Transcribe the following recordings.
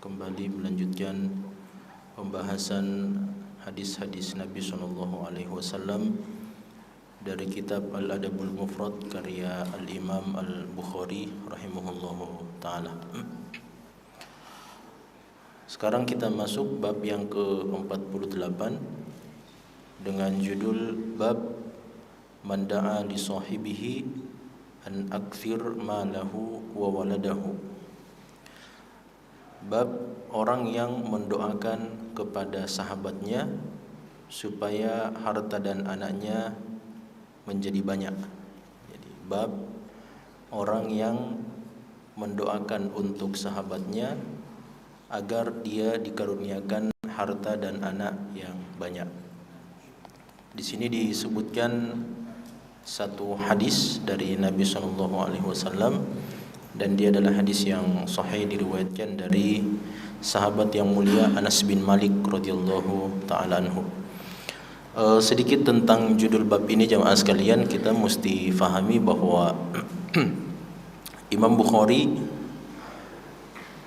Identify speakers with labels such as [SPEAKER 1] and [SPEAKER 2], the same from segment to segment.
[SPEAKER 1] kembali melanjutkan pembahasan hadis-hadis Nabi SAW dari kitab Al-Adabul Mufrad karya Al-Imam Al-Bukhari rahimahullahu ta'ala. Sekarang kita masuk bab yang ke-48 dengan judul bab man da'a li sahibihi an akthir malahu wa waladahu. Bab orang yang mendoakan kepada sahabatnya supaya harta dan anaknya menjadi banyak. Jadi bab orang yang mendoakan untuk sahabatnya agar dia dikaruniakan harta dan anak yang banyak. Di sini disebutkan satu hadis dari Nabi SAW dan dia adalah hadis yang sahih, diriwayatkan dari sahabat yang mulia Anas bin Malik radhiyallahu taala anhu. Sedikit tentang judul bab ini jamaah sekalian, kita mesti fahami bahwa Imam Bukhari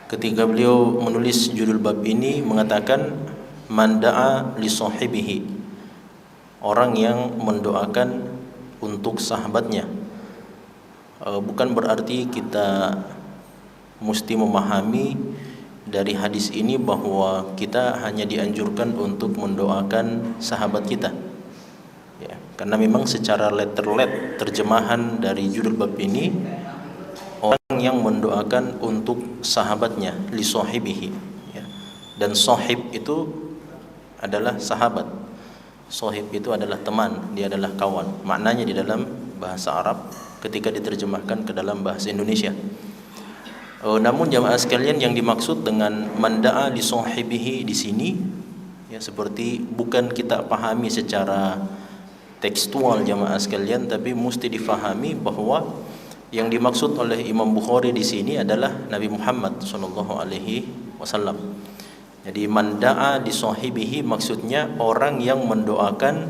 [SPEAKER 1] ketika beliau menulis judul bab ini mengatakan man da'a li sahibihi, orang yang mendoakan untuk sahabatnya. Bukan berarti kita mesti memahami dari hadis ini bahwa kita hanya dianjurkan untuk mendoakan sahabat kita, ya, karena memang secara letter terjemahan dari judul bab ini orang yang mendoakan untuk sahabatnya li sahibihi, ya. Dan sahib itu adalah sahabat, sahib itu adalah teman, dia adalah kawan. Maknanya di dalam bahasa Arab ketika diterjemahkan ke dalam bahasa Indonesia. Namun jamaah sekalian, yang dimaksud dengan man da'a li sahibihi di sini, ya, seperti bukan kita pahami secara tekstual jamaah sekalian, tapi mesti difahami bahwa yang dimaksud oleh Imam Bukhari di sini adalah Nabi Muhammad SAW. Jadi man da'a li sahibihi maksudnya orang yang mendoakan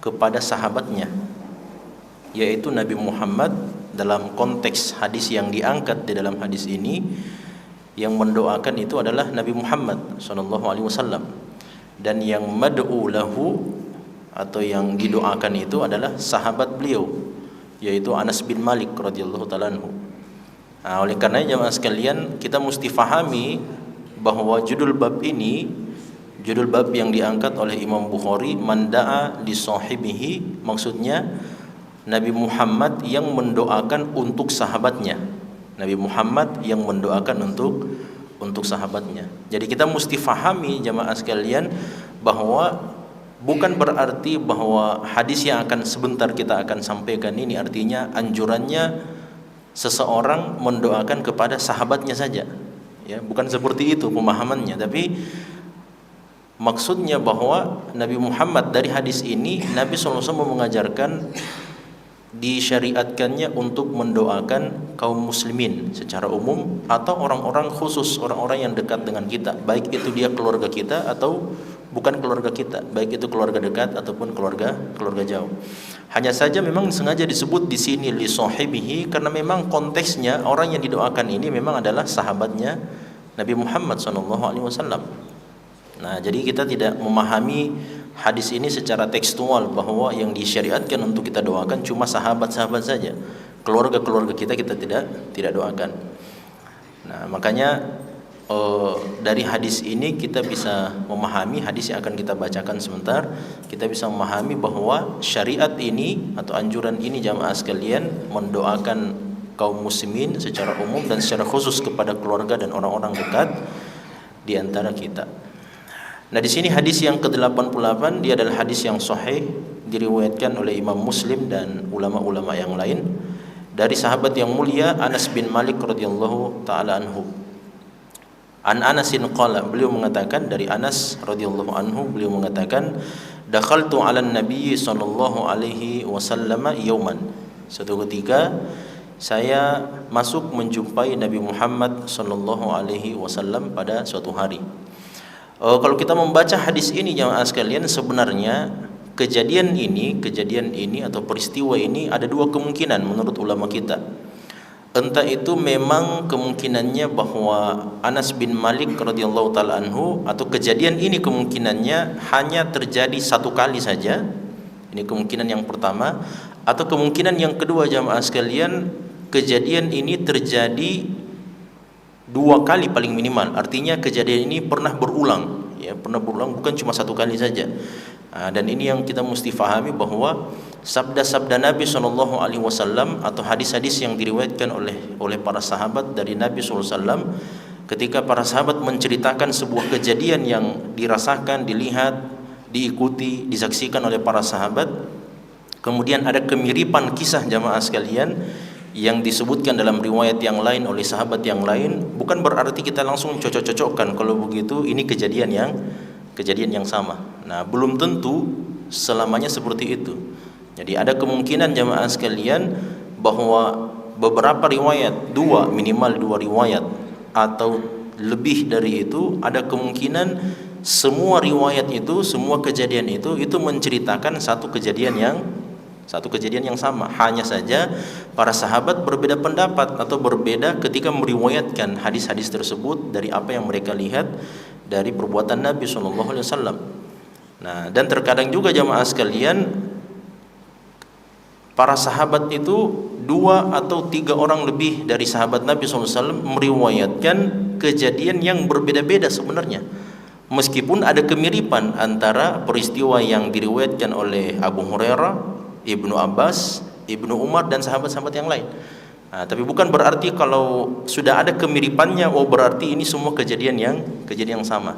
[SPEAKER 1] kepada sahabatnya, yaitu Nabi Muhammad. Dalam konteks hadis yang diangkat di dalam hadis ini, yang mendoakan itu adalah Nabi Muhammad SAW, dan yang mad'u lahu atau yang didoakan itu adalah sahabat beliau, yaitu Anas bin Malik radhiyallahu ta'ala anhu. Oleh karena jemaah sekalian, kita mesti fahami bahwa judul bab ini, judul bab yang diangkat oleh Imam Bukhari, man da'a li sahibihi, maksudnya Nabi Muhammad yang mendoakan untuk sahabatnya. Nabi Muhammad yang mendoakan untuk sahabatnya. Jadi kita mesti fahami jamaah sekalian bahwa bukan berarti bahwa hadis yang akan sebentar kita akan sampaikan ini artinya anjurannya seseorang mendoakan kepada sahabatnya saja. Ya, bukan seperti itu pemahamannya, tapi maksudnya bahwa Nabi Muhammad dari hadis ini Nabi SAW mengajarkan disyariatkannya untuk mendoakan kaum muslimin secara umum atau orang-orang khusus, orang-orang yang dekat dengan kita, baik itu dia keluarga kita atau bukan keluarga kita, baik itu keluarga dekat ataupun keluarga jauh. Hanya saja memang sengaja disebut di sini li sahibihi karena memang konteksnya orang yang didoakan ini memang adalah sahabatnya Nabi Muhammad SAW. Nah, jadi kita tidak memahami hadis ini secara tekstual bahwa yang disyariatkan untuk kita doakan cuma sahabat-sahabat saja, keluarga-keluarga kita tidak doakan. Nah, makanya dari hadis ini kita bisa memahami, hadis yang akan kita bacakan sebentar, kita bisa memahami bahwa syariat ini atau anjuran ini jamaah sekalian mendoakan kaum muslimin secara umum dan secara khusus kepada keluarga dan orang-orang dekat di antara kita. Nah, di sini hadis yang ke-88 dia adalah hadis yang sahih, diriwayatkan oleh Imam Muslim dan ulama-ulama yang lain dari sahabat yang mulia Anas bin Malik radhiyallahu taala anhu. An Anasin qala, beliau mengatakan dari Anas radhiyallahu anhu, beliau mengatakan dakhaltu 'ala an-nabiy sallallahu alaihi wasallam yauman. Suatu ketika saya masuk menjumpai Nabi Muhammad sallallahu alaihi wasallam pada suatu hari. Kalau kita membaca hadis ini jemaah sekalian, sebenarnya kejadian ini atau peristiwa ini ada dua kemungkinan menurut ulama kita. entah itu memang kemungkinannya bahwa Anas bin Malik radhiyallahu taala anhu, atau kejadian ini kemungkinannya hanya terjadi satu kali saja. Ini kemungkinan yang pertama. Atau kemungkinan yang kedua jamaah sekalian, kejadian ini terjadi dua kali paling minimal. Artinya kejadian ini pernah berulang, ya, pernah berulang, bukan cuma satu kali saja. Dan ini yang kita mesti fahami, bahwa sabda-sabda Nabi SAW atau hadis-hadis yang diriwayatkan oleh para sahabat dari Nabi SAW, ketika para sahabat menceritakan sebuah kejadian yang dirasakan, dilihat, diikuti, disaksikan oleh para sahabat, kemudian ada kemiripan kisah jamaah sekalian yang disebutkan dalam riwayat yang lain oleh sahabat yang lain, bukan berarti kita langsung cocok-cocokkan kalau begitu ini kejadian yang sama. Nah, belum tentu selamanya seperti itu. Jadi ada kemungkinan jamaah sekalian bahwa beberapa riwayat, minimal dua riwayat atau lebih dari itu, ada kemungkinan semua riwayat itu, semua kejadian itu menceritakan satu kejadian yang sama. Hanya saja para sahabat berbeda pendapat atau berbeda ketika meriwayatkan hadis-hadis tersebut dari apa yang mereka lihat dari perbuatan Nabi SAW. Nah, dan terkadang juga jamaah sekalian, para sahabat itu 2 atau 3 orang lebih dari sahabat Nabi SAW meriwayatkan kejadian yang berbeda-beda sebenarnya, meskipun ada kemiripan antara peristiwa yang diriwayatkan oleh Abu Hurairah, Ibnu Abbas, Ibnu Umar, dan sahabat-sahabat yang lain. Tapi bukan berarti kalau sudah ada kemiripannya, berarti ini semua kejadian yang sama.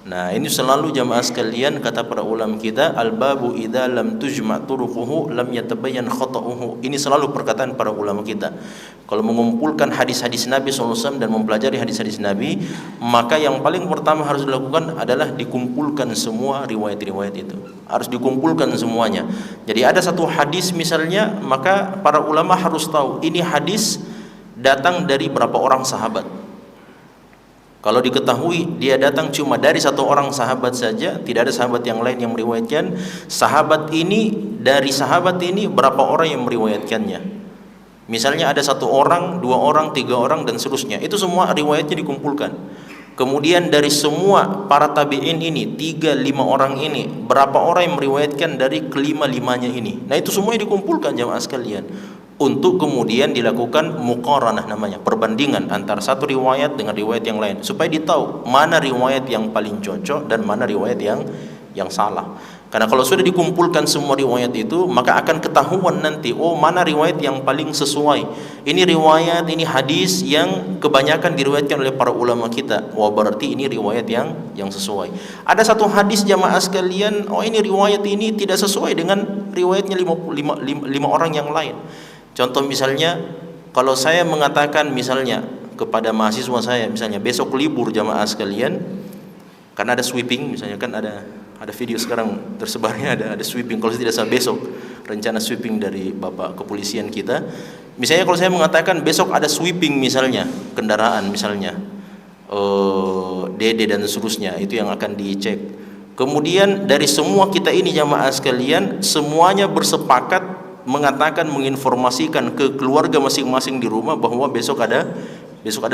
[SPEAKER 1] Nah, ini selalu jamaah sekalian, kata para ulama kita, al-babu idza lam tujma' turuquhu lam yatabayyan khata'uhu. Ini selalu perkataan para ulama kita. Kalau mengumpulkan hadis-hadis Nabi SAW dan mempelajari hadis-hadis Nabi, maka yang paling pertama harus dilakukan adalah dikumpulkan semua riwayat-riwayat itu. Harus dikumpulkan semuanya. Jadi ada satu hadis misalnya, maka para ulama harus tahu ini hadis datang dari berapa orang sahabat. Kalau diketahui dia datang cuma dari satu orang sahabat saja, tidak ada sahabat yang lain yang meriwayatkan, dari sahabat ini berapa orang yang meriwayatkannya. Misalnya ada 1 orang, 2 orang, 3 orang, dan seterusnya. Itu semua riwayatnya dikumpulkan. Kemudian dari semua para tabi'in ini, 3-5 orang ini, berapa orang yang meriwayatkan dari kelima-limanya ini. Nah, itu semuanya dikumpulkan jamaah sekalian, untuk kemudian dilakukan muqaranah, namanya perbandingan antara satu riwayat dengan riwayat yang lain, supaya ditahu mana riwayat yang paling cocok dan mana riwayat yang salah. Karena kalau sudah dikumpulkan semua riwayat itu, maka akan ketahuan nanti, mana riwayat yang paling sesuai. Ini riwayat, ini hadis yang kebanyakan diriwayatkan oleh para ulama kita. Berarti ini riwayat yang sesuai. Ada satu hadis jamaah sekalian, ini riwayat ini tidak sesuai dengan riwayatnya 5 orang yang lain. Contoh misalnya, kalau saya mengatakan misalnya kepada mahasiswa saya, misalnya besok libur jamaah sekalian, karena ada sweeping, misalnya kan ada video sekarang tersebarnya, ada sweeping, kalau tidak salah besok rencana sweeping dari Bapak Kepolisian kita. Misalnya kalau saya mengatakan besok ada sweeping misalnya kendaraan, misalnya DD dan seterusnya, itu yang akan dicek. Kemudian dari semua kita ini jamaah sekalian, semuanya bersepakat mengatakan, menginformasikan ke keluarga masing-masing di rumah bahwa besok ada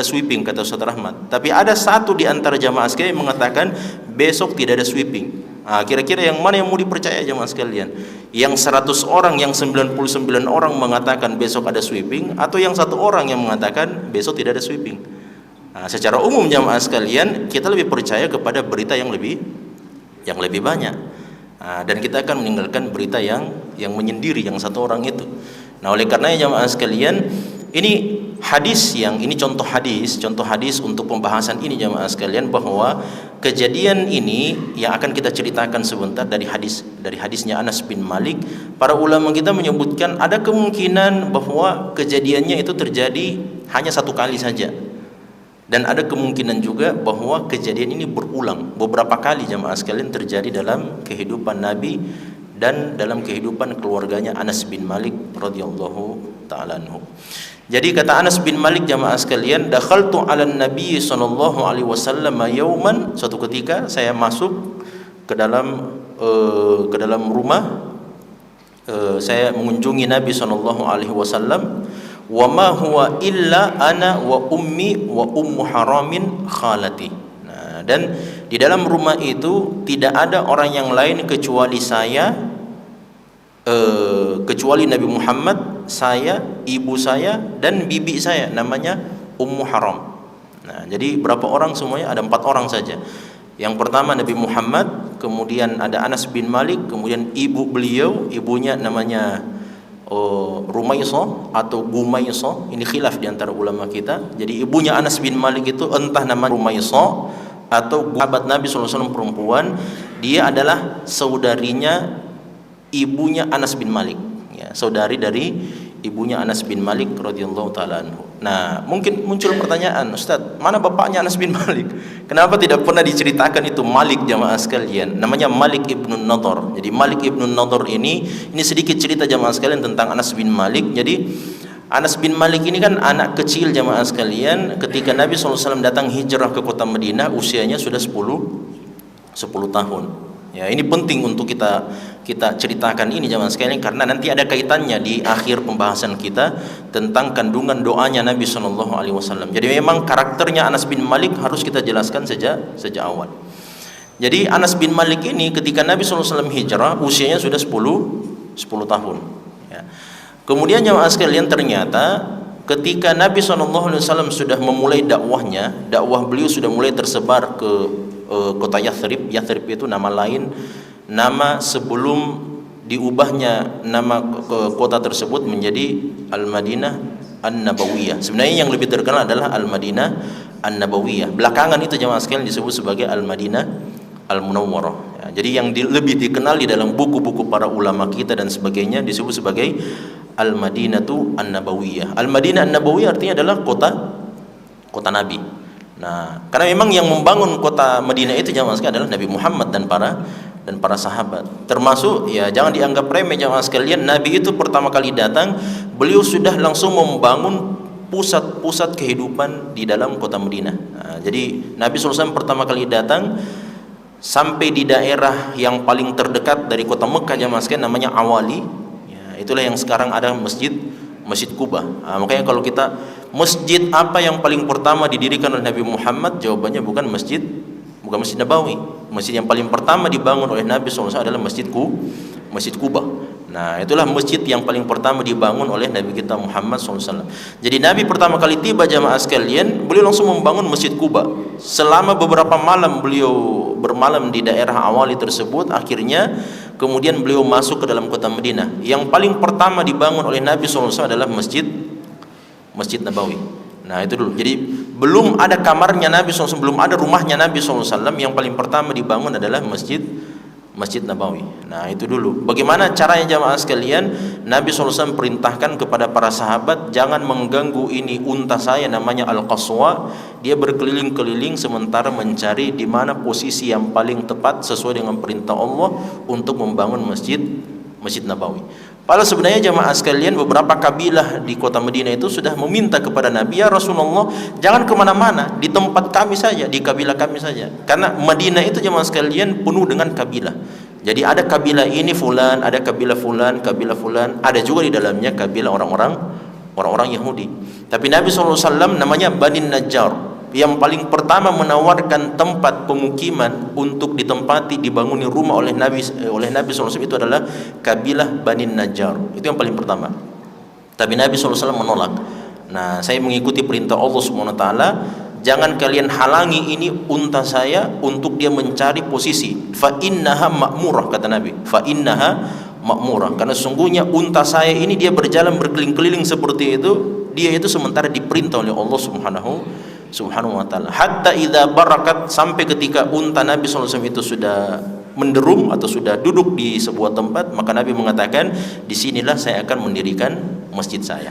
[SPEAKER 1] sweeping, kata Ustaz Rahmat. Tapi ada satu di antara jamaah sekalian yang mengatakan besok tidak ada sweeping. Kira-kira yang mana yang mau dipercaya jamaah sekalian? Yang 100 orang, yang 99 orang mengatakan besok ada sweeping, atau yang 1 orang yang mengatakan besok tidak ada sweeping? Secara umum jamaah sekalian, kita lebih percaya kepada berita yang lebih banyak. Dan kita akan meninggalkan berita yang menyendiri, yang 1 orang itu. Nah, oleh karenanya jamaah sekalian, ini contoh hadis untuk pembahasan ini jamaah sekalian, bahwa kejadian ini yang akan kita ceritakan sebentar dari hadisnya Anas bin Malik. Para ulama kita menyebutkan ada kemungkinan bahwa kejadiannya itu terjadi hanya 1 kali saja. Dan ada kemungkinan juga bahwa kejadian ini berulang beberapa kali jamaah sekalian, terjadi dalam kehidupan Nabi dan dalam kehidupan keluarganya Anas bin Malik radhiyallahu ta'ala anhu. Jadi kata Anas bin Malik jamaah sekalian, dakhaltu 'ala Nabi sallallahu alaihi wasallam yauman, suatu ketika saya masuk ke dalam rumah, saya mengunjungi Nabi sallallahu alaihi wasallam. wa ma huwa illa ana wa ummi wa ummu haramin khalati. Nah, dan di dalam rumah itu tidak ada orang yang lain kecuali saya, kecuali Nabi Muhammad, saya, ibu saya dan bibi saya namanya Ummu Haram. Nah, jadi berapa orang semuanya? Ada 4 orang saja. Yang pertama Nabi Muhammad, kemudian ada Anas bin Malik, kemudian ibu beliau, ibunya namanya Rumaisah atau Gumaisah. Ini khilaf di antara ulama kita. Jadi ibunya Anas bin Malik itu entah nama Rumaisah atau sahabat Nabi SAW perempuan. Dia adalah saudarinya ibunya Anas bin Malik, ya, saudari dari ibunya Anas bin Malik radhiyallahu taala anhu. Nah, mungkin muncul pertanyaan, Ustaz, mana bapaknya Anas bin Malik? Kenapa tidak pernah diceritakan itu Malik jamaah sekalian? Namanya Malik ibnu Nadhr. Jadi Malik ibnu Nadhr ini sedikit cerita jamaah sekalian tentang Anas bin Malik. Jadi Anas bin Malik ini kan anak kecil jamaah sekalian. Ketika Nabi SAW datang hijrah ke kota Madinah, usianya sudah 10 tahun. Ya, ini penting untuk kita ceritakan ini jamaah sekalian, karena nanti ada kaitannya di akhir pembahasan kita tentang kandungan doanya Nabi SAW. Jadi memang karakternya Anas bin Malik harus kita jelaskan sejak awal. Jadi Anas bin Malik ini ketika Nabi SAW hijrah usianya sudah 10 tahun. Ya. Kemudian jamaah sekalian, ternyata ketika Nabi SAW sudah memulai dakwahnya, dakwah beliau sudah mulai tersebar ke kota Yathrib. Yathrib itu nama lain, nama sebelum diubahnya nama kota tersebut menjadi Al-Madinah An-Nabawiyah. Sebenarnya yang lebih terkenal adalah Al-Madinah An-Nabawiyah. Belakangan itu jemaah sekalian disebut sebagai Al-Madinah Al-Munawwarah. Ya, jadi yang lebih dikenal di dalam buku-buku para ulama kita dan sebagainya disebut sebagai Al-Madinatu An-Nabawiyah. Al-Madinah An-Nabawiyah artinya adalah kota Nabi. Nah, karena memang yang membangun kota Madinah itu jamaah sekalian adalah Nabi Muhammad dan para sahabat. Termasuk, ya jangan dianggap remeh jamaah sekalian, Nabi itu pertama kali datang, beliau sudah langsung membangun pusat-pusat kehidupan di dalam kota Madinah. Nah, jadi Nabi SAW pertama kali datang sampai di daerah yang paling terdekat dari kota Mekah jamaah sekalian, namanya Awali. Ya, itulah yang sekarang ada Masjid Kuba. Nah, makanya kalau kita masjid apa yang paling pertama didirikan oleh Nabi Muhammad, jawabannya bukan Masjid Nabawi. Masjid yang paling pertama dibangun oleh Nabi SAW adalah Masjid Kuba. Nah, itulah masjid yang paling pertama dibangun oleh Nabi kita Muhammad SAW. Jadi Nabi pertama kali tiba jamaah sekalian, beliau langsung membangun Masjid Kuba. Selama beberapa malam beliau bermalam di daerah Awali tersebut. Akhirnya kemudian beliau masuk ke dalam kota Madinah. Yang paling pertama dibangun oleh Nabi SAW adalah Masjid Nabawi. Nah, itu dulu. Jadi belum ada kamarnya Nabi SAW, belum ada rumahnya Nabi SAW. Yang paling pertama dibangun adalah Masjid Nabawi. Nah, itu dulu. Bagaimana caranya jamaah sekalian? Nabi SAW perintahkan kepada para sahabat, jangan mengganggu ini unta saya namanya Al-Qaswa. Dia berkeliling-keliling sementara mencari di mana posisi yang paling tepat sesuai dengan perintah Allah untuk membangun Masjid Nabawi. Padahal sebenarnya jamaah sekalian, beberapa kabilah di kota Madinah itu sudah meminta kepada Nabi, ya Rasulullah, jangan kemana-mana, di tempat kami saja, di kabilah kami saja. Karena Madinah itu jamaah sekalian penuh dengan kabilah. Jadi ada kabilah ini fulan, ada kabilah fulan, ada juga di dalamnya kabilah orang-orang Yahudi. Tapi Nabi SAW namanya Bani Najjar, yang paling pertama menawarkan tempat pemukiman untuk ditempati, dibangun rumah oleh Nabi SAW itu adalah kabilah Bani Najjar. Itu yang paling pertama. Tapi Nabi SAW menolak. Nah, saya mengikuti perintah Allah SWT, jangan kalian halangi ini unta saya untuk dia mencari posisi. Fa innaha ma'murah, kata Nabi. Fa innaha ma'murah, karena sungguhnya unta saya ini dia berjalan berkeliling-keliling seperti itu, dia itu sementara diperintah oleh Allah Subhanahu wa ta'ala. Hatta idza barakat, sampai ketika unta Nabi SAW itu sudah menderum atau sudah duduk di sebuah tempat, maka Nabi mengatakan, disinilah saya akan mendirikan masjid saya.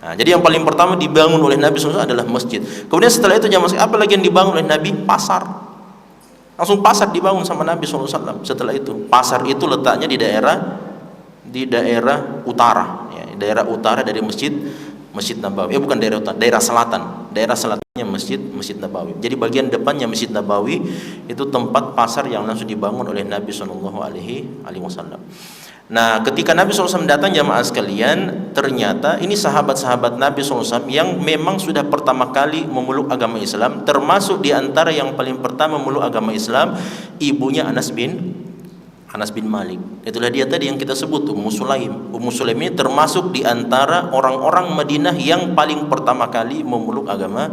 [SPEAKER 1] Nah, jadi yang paling pertama dibangun oleh Nabi SAW adalah masjid. Kemudian setelah itu apa lagi yang dibangun oleh Nabi? Pasar. Langsung pasar dibangun sama Nabi SAW. Setelah itu pasar itu letaknya di daerah utara, ya, daerah utara dari Masjid Nabawi. Bukan daerah utara, daerah selatan. Daerah selatannya Masjid Nabawi. Jadi bagian depannya Masjid Nabawi itu tempat pasar yang langsung dibangun oleh Nabi SAW. Nah, ketika Nabi SAW datang jamaah sekalian, ternyata ini sahabat-sahabat Nabi SAW yang memang sudah pertama kali memeluk agama Islam, termasuk di antara yang paling pertama memeluk agama Islam, ibunya Anas bin Malik. Itulah dia tadi yang kita sebut Ummu Sulaim. Ummu Sulaim ini termasuk di antara orang-orang Madinah yang paling pertama kali memeluk agama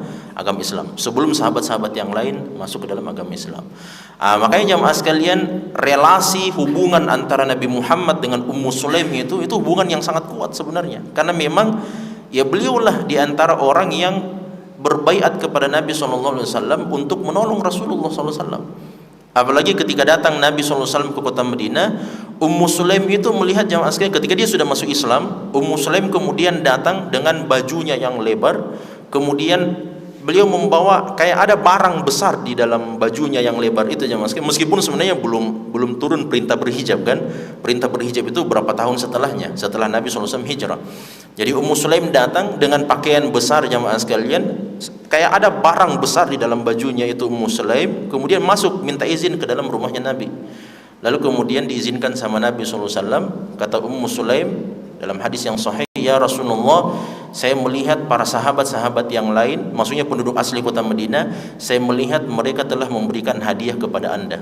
[SPEAKER 1] Islam sebelum sahabat-sahabat yang lain masuk ke dalam agama Islam. Makanya jamaah sekalian, relasi hubungan antara Nabi Muhammad dengan Ummu Sulaim itu hubungan yang sangat kuat sebenarnya. Karena memang ya beliaulah di antara orang yang berbaiat kepada Nabi SAW untuk menolong Rasulullah SAW. Apalagi ketika datang Nabi SAW ke kota Madinah, Ummu Sulaim itu melihat jamaah sekalian, ketika dia sudah masuk Islam, Ummu Sulaim kemudian datang dengan bajunya yang lebar, kemudian beliau membawa kayak ada barang besar di dalam bajunya yang lebar itu jamaah sekalian. Meskipun sebenarnya belum turun perintah berhijab kan. Perintah berhijab itu berapa tahun setelahnya, setelah Nabi SAW hijrah. Jadi Ummu Sulaim datang dengan pakaian besar jamaah sekalian, kayak ada barang besar di dalam bajunya itu Ummu Sulaim, kemudian masuk minta izin ke dalam rumahnya Nabi. Lalu kemudian diizinkan sama Nabi SAW. Kata Ummu Sulaim dalam hadis yang sahih, ya Rasulullah, saya melihat para sahabat-sahabat yang lain, maksudnya penduduk asli kota Madinah, saya melihat mereka telah memberikan hadiah kepada Anda.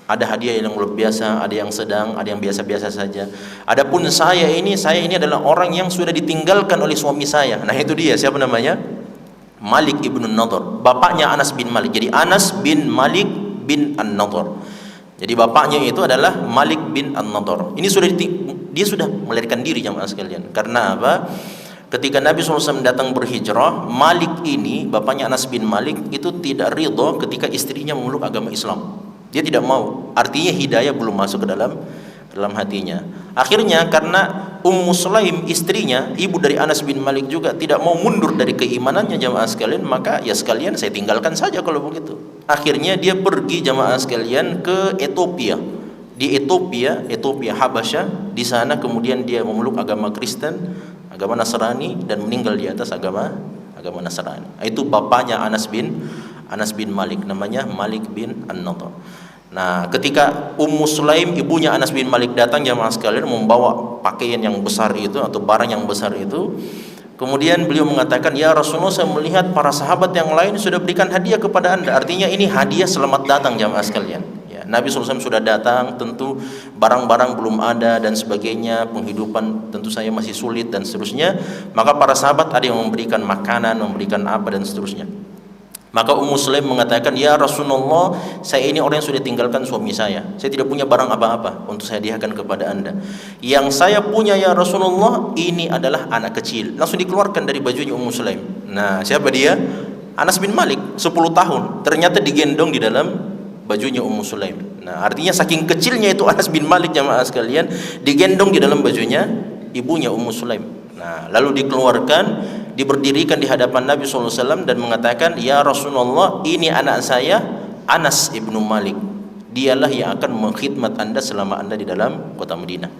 [SPEAKER 1] Ada hadiah yang luar biasa, ada yang sedang, ada yang biasa-biasa saja. Adapun saya ini adalah orang yang sudah ditinggalkan oleh suami saya. Nah itu dia, siapa namanya? Malik ibn Nadhr, bapaknya Anas bin Malik. Jadi Anas bin Malik bin An-Nadhr. Jadi bapaknya itu adalah Malik bin An-Nadhr. Ini dia sudah melarikan diri jamaah sekalian. Karena apa? Ketika Nabi SAW datang berhijrah, Malik ini, bapaknya Anas bin Malik, itu tidak ridho ketika istrinya memeluk agama Islam. Dia tidak mau. Artinya hidayah belum masuk ke dalam hatinya. Akhirnya karena Ummu Sulaim istrinya, ibu dari Anas bin Malik juga tidak mau mundur dari keimanannya jamaah sekalian, maka ya sekalian saya tinggalkan saja kalau begitu. Akhirnya dia pergi jamaah sekalian ke Ethiopia. Di Ethiopia Habasyah, di sana kemudian dia memeluk agama Kristen, agama Nasrani, dan meninggal di atas agama Nasrani. Itu bapaknya Anas bin Malik, namanya Malik bin An-Nadhr. Nah, ketika Ummu Sulaim, ibunya Anas bin Malik datang jamaah sekalian membawa pakaian yang besar itu atau barang yang besar itu, kemudian beliau mengatakan, ya Rasulullah, saya melihat para sahabat yang lain sudah berikan hadiah kepada Anda. Artinya ini hadiah selamat datang jamaah sekalian. Ya, Nabi SAW sudah datang, tentu barang-barang belum ada dan sebagainya, penghidupan tentu saya masih sulit dan seterusnya. Maka para sahabat ada yang memberikan makanan, memberikan apa dan seterusnya. Maka Ummu Sulaim mengatakan, ya Rasulullah, saya ini orang yang sudah tinggalkan suami saya tidak punya barang apa-apa untuk saya hadiahkan kepada Anda. Yang saya punya ya Rasulullah, ini adalah anak kecil. Langsung dikeluarkan dari bajunya Ummu Sulaim. Nah, siapa dia? Anas bin Malik, 10 tahun, ternyata digendong di dalam bajunya Ummu Sulaim. Nah, artinya saking kecilnya itu Anas bin Malik jamaah sekalian, digendong di dalam bajunya ibunya Ummu Sulaim. Nah, lalu dikeluarkan, diberdirikan di hadapan Nabi SAW dan mengatakan, ya Rasulullah, ini anak saya Anas ibnu Malik, dialah yang akan mengkhidmat Anda selama Anda di dalam kota Madinah.